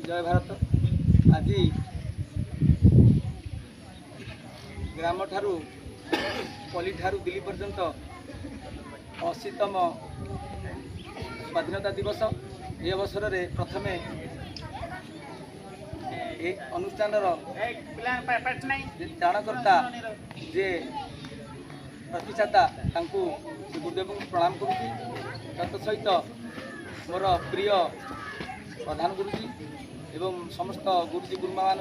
जय भारत। आज ग्राम ठारू पल्ली ठारू दिल्ली पर्यंत 80तम स्वाधीनता दिवस। ये अवसर में प्रथमे अनुष्ठान त्राणकर्ता जे प्रतिष्ठाता गुरुदेव को प्रणाम करुँची। तत्सहित मोर प्रिय प्रधान गुरुजी एवं समस्त गुरुजी गुरुमा मान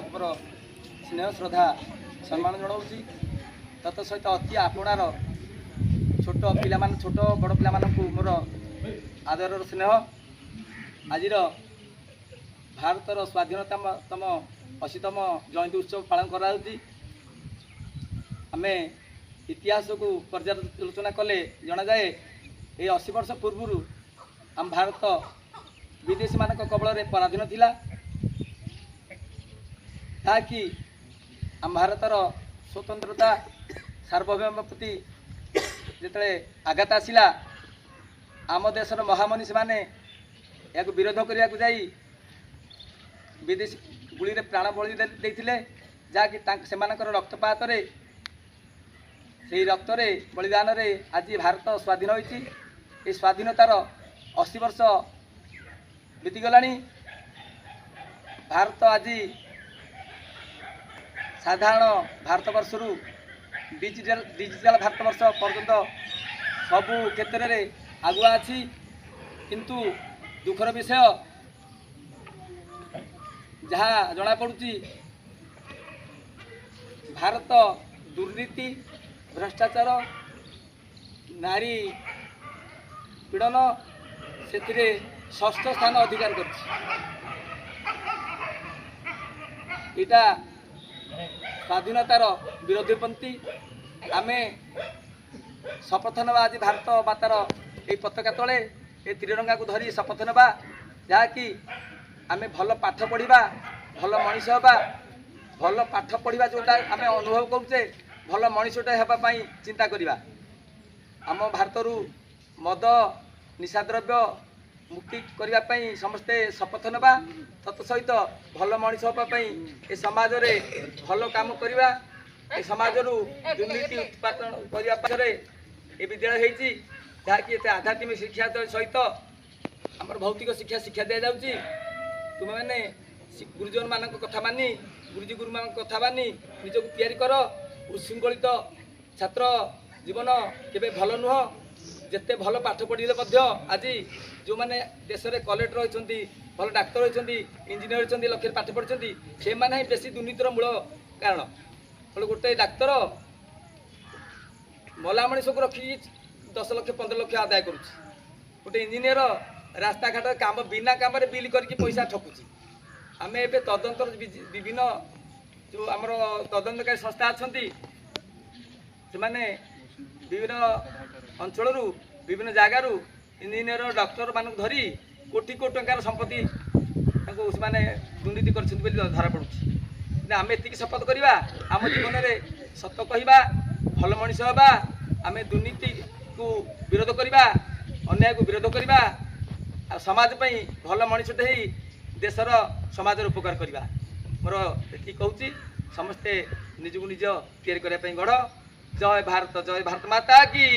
स्नेह श्रद्धा सम्मान जनाऊँगी। तत्सहित अति आपणार छोट पिला छोट बड़ पिला मोर आदर स्नेह। आज भारतर स्वाधीनतातम 80तम जयंती उत्सव पालन करा आमे इतिहास को पर्यालोचना कले जना जाए ये 80 वर्ष पूर्व आम भारत विदेशी मान कबल पराधीन थिला ताकि आम भारतर स्वतंत्रता सार्वभौम प्रति जिते आघात आसला आम देशर महामनीषी माने या विरोध करने को जाई विदेशी गुली रे प्राण बलि देथिले जाकि सेमानकर रक्तपात रे से रक्त रे बलिदान रे आज भारत स्वाधीन होइछि। ए स्वाधीनतार 80 वर्ष बीतीगलानी। भारत आज साधारण भारतवर्ष डिजिटल भारतवर्ष पर्यंत सबू क्षेत्र में आगुआ अच्छी। किंतु दुखर विषय जहाँ जना पड़ुची भारत दुर्नीति भ्रष्टाचार नारी पीड़न से 6ठ स्थान अधिकार कर स्वाधीनतार विरोधीपंथी। आमे शपथ नवा आज भारत मातार ये पताका तले ये त्रिरंगा को धरी शपथ नवा जहाँकि आमे भल पाठ पढ़ा भल मनीष हवा भल पाठ पढ़ा जोटा आम अनुभव करुचे भल मनीषटा होगापाई चिंता करवा। आम भारत मद निशाद्रव्य मुक्ति करने समस्ते शपथ नवा तत्सहित भल मनीष होगापाई ए समाज रे भल काम करवा। ए समाज दुर्नीति उत्पादन करने ये विद्यालय होती जहाँकि आध्यात्मिक शिक्षा सहित आम भौतिक शिक्षा दि जाऊँगी। तुम मैंने गुरुजन मान कथा मानी गुरुजी गुरुमा कथा मानी निजक तैयारी कर। उशृंखलित छात्र जीवन केबे भल नुह। जिते भल पाठ पढ़ले आज जो मैंने देश में कलेक्टर होती भल डाक्तर होती इंजीनियर होती लक्ष्य पाठ पढ़ी से मैंने बेसी दुर्नीतिर मूल कारण। गोटे डाक्तर मला मनीष को रखी 10 लाख 15 लाख आदाय करुच्ची। गोटे इंजीनियर रास्ता घाट काम बिना काम बिल करके पैसा ठकुची। आम ए तदंत विभिन्न जो आमर तदंतकारी संस्था अच्छा से विभिन्न अंचल विभिन्न जगार इंजीनियर डॉक्टर मान धरी कोटी कोटी टंकार संपत्ति से दुर्नीति कर धरा पड़ुछि। आम एति शपथ करवा आम जीवन में सत कहवा भल मनीष हवा आम दुर्नीति को विरोध करवा अन्याय को विरोध करवा समाज पई भल मनीषटे ही देशर समाज उपकार करवा। मोर ये कहूँ समस्ते निजको निज तैयारी करने गढ़। जय भारत माता की।